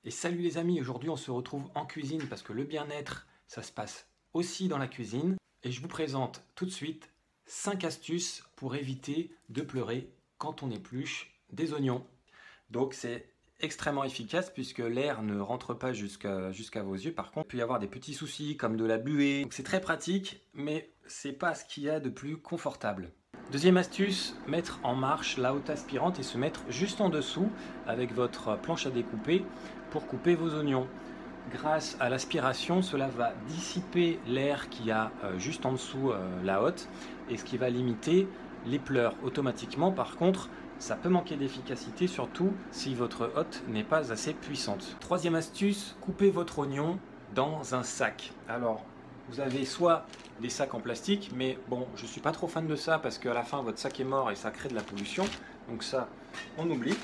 Et salut les amis, aujourd'hui on se retrouve en cuisine parce que le bien-être, ça se passe aussi dans la cuisine. Et je vous présente tout de suite 5 astuces pour éviter de pleurer quand on épluche des oignons. Donc c'est extrêmement efficace puisque l'air ne rentre pas jusqu'à vos yeux. Par contre, il peut y avoir des petits soucis comme de la buée. Donc c'est très pratique, mais c'est pas ce qu'il y a de plus confortable. Deuxième astuce, mettre en marche la haute aspirante et se mettre juste en dessous avec votre planche à découper pour couper vos oignons. Grâce à l'aspiration, cela va dissiper l'air qu'il y a juste en dessous la hotte et ce qui va limiter les pleurs automatiquement. Par contre, ça peut manquer d'efficacité, surtout si votre hotte n'est pas assez puissante. Troisième astuce, coupez votre oignon dans un sac. Alors, vous avez soit des sacs en plastique, mais bon, je ne suis pas trop fan de ça parce qu'à la fin, votre sac est mort et ça crée de la pollution. Donc ça, on oublie.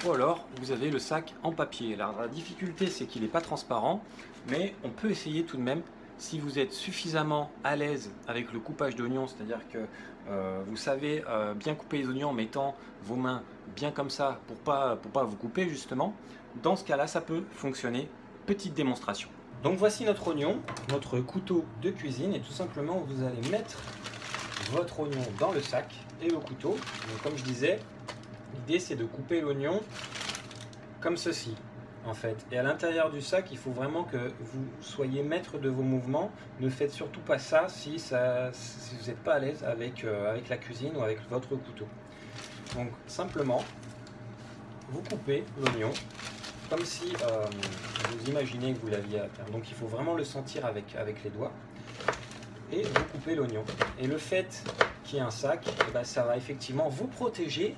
Ou alors, vous avez le sac en papier. Alors, la difficulté, c'est qu'il n'est pas transparent, mais on peut essayer tout de même. Si vous êtes suffisamment à l'aise avec le coupage d'oignons, c'est-à-dire que vous savez bien couper les oignons en mettant vos mains bien comme ça pour pas vous couper justement, dans ce cas-là, ça peut fonctionner. Petite démonstration. Donc voici notre oignon, notre couteau de cuisine, et tout simplement vous allez mettre votre oignon dans le sac et le couteau. Donc, comme je disais, l'idée c'est de couper l'oignon comme ceci en fait. Et à l'intérieur du sac, il faut vraiment que vous soyez maître de vos mouvements. Ne faites surtout pas ça si vous n'êtes pas à l'aise avec la cuisine ou avec votre couteau. Donc simplement, vous coupez l'oignon comme si vous imaginez que vous l'aviez à terre. Donc il faut vraiment le sentir avec les doigts. Et vous coupez l'oignon. Et le fait qu'il y ait un sac, eh ben, ça va effectivement vous protéger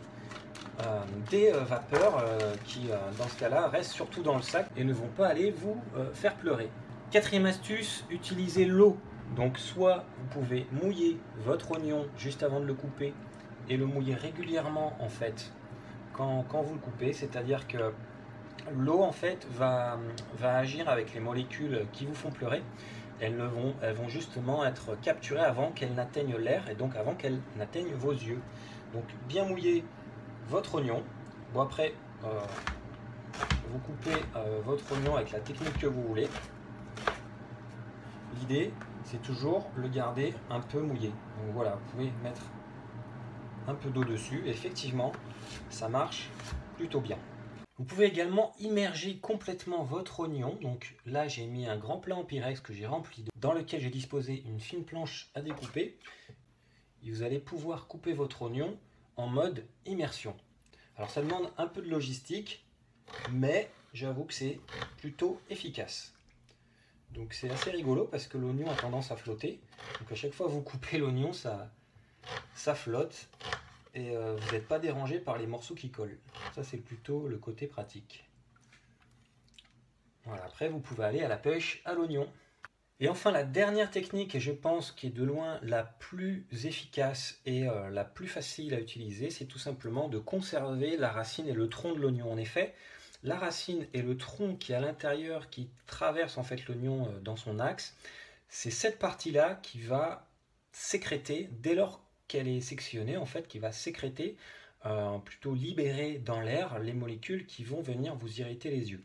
des vapeurs qui, dans ce cas-là, restent surtout dans le sac et ne vont pas aller vous faire pleurer. Quatrième astuce, utilisez l'eau. Donc soit vous pouvez mouiller votre oignon juste avant de le couper et le mouiller régulièrement en fait quand vous le coupez, c'est-à-dire que l'eau en fait va agir avec les molécules qui vous font pleurer. Elles vont justement être capturées avant qu'elles n'atteignent l'air et donc avant qu'elles n'atteignent vos yeux. Donc bien mouiller votre oignon. Bon après, vous coupez votre oignon avec la technique que vous voulez. L'idée c'est toujours le garder un peu mouillé. Donc voilà, vous pouvez mettre un peu d'eau dessus. Et effectivement, ça marche plutôt bien. Vous pouvez également immerger complètement votre oignon. Donc là, j'ai mis un grand plat en pyrex que j'ai rempli d'eau, dans lequel j'ai disposé une fine planche à découper. Et vous allez pouvoir couper votre oignon en mode immersion. Alors ça demande un peu de logistique, mais j'avoue que c'est plutôt efficace. Donc c'est assez rigolo parce que l'oignon a tendance à flotter. Donc à chaque fois que vous coupez l'oignon, ça flotte. Et vous n'êtes pas dérangé par les morceaux qui collent. Ça, c'est plutôt le côté pratique. Voilà, après, vous pouvez aller à la pêche à l'oignon. Et enfin, la dernière technique, et je pense qui est de loin la plus efficace et la plus facile à utiliser, c'est tout simplement de conserver la racine et le tronc de l'oignon. En effet, la racine et le tronc qui est à l'intérieur, qui traverse en fait l'oignon dans son axe, c'est cette partie-là qui va sécréter dès lors qu'elle est sectionnée, en fait, qui va sécréter, plutôt libérer dans l'air les molécules qui vont venir vous irriter les yeux.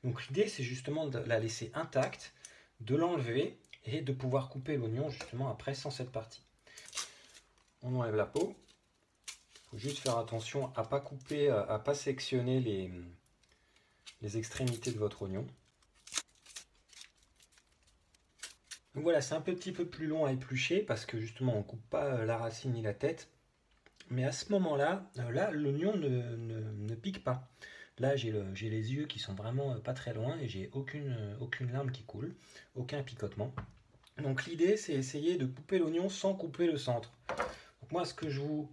Donc l'idée, c'est justement de la laisser intacte, de l'enlever et de pouvoir couper l'oignon justement après sans cette partie. On enlève la peau. Il faut juste faire attention à ne pas couper, à ne pas sectionner les extrémités de votre oignon. Donc voilà, c'est un petit peu plus long à éplucher parce que justement on ne coupe pas la racine ni la tête. Mais à ce moment-là, l'oignon ne pique pas. Là, j'ai les yeux qui sont vraiment pas très loin et j'ai aucune larme qui coule, aucun picotement. Donc l'idée, c'est essayer de couper l'oignon sans couper le centre. Donc moi, ce que je vous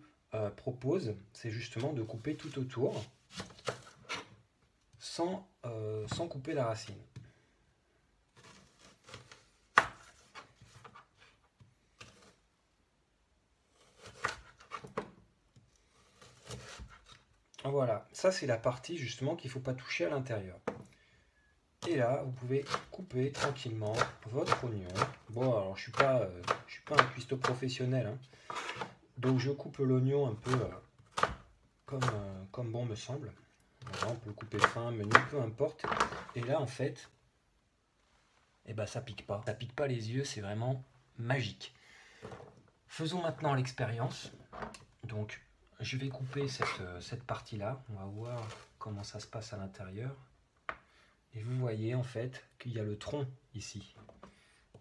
propose, c'est justement de couper tout autour sans couper la racine. Voilà, ça c'est la partie justement qu'il ne faut pas toucher à l'intérieur. Et là, vous pouvez couper tranquillement votre oignon. Bon, alors je suis pas un cuistot professionnel, hein. Donc je coupe l'oignon un peu comme bon me semble. Voilà, on peut le couper fin, menu, peu importe. Et là, en fait, eh ben, ça pique pas. Ça pique pas les yeux, c'est vraiment magique. Faisons maintenant l'expérience. Donc, je vais couper cette partie-là. On va voir comment ça se passe à l'intérieur. Et vous voyez en fait qu'il y a le tronc ici.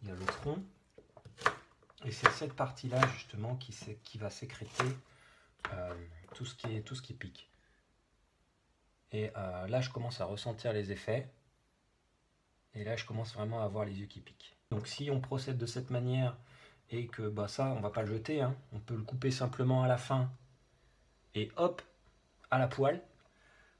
Il y a le tronc. Et c'est cette partie-là justement qui va sécréter tout ce qui pique. Et là, je commence à ressentir les effets. Et là, je commence vraiment à avoir les yeux qui piquent. Donc si on procède de cette manière et que bah, ça, on ne va pas le jeter, hein, on peut le couper simplement à la fin et hop, à la poêle.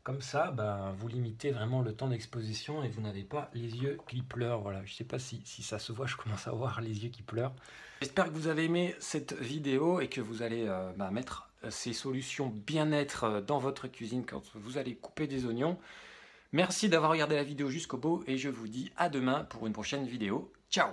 Comme ça, bah, vous limitez vraiment le temps d'exposition et vous n'avez pas les yeux qui pleurent. Voilà, je ne sais pas si ça se voit, je commence à voir les yeux qui pleurent. J'espère que vous avez aimé cette vidéo et que vous allez mettre ces solutions bien-être dans votre cuisine quand vous allez couper des oignons. Merci d'avoir regardé la vidéo jusqu'au bout et je vous dis à demain pour une prochaine vidéo. Ciao!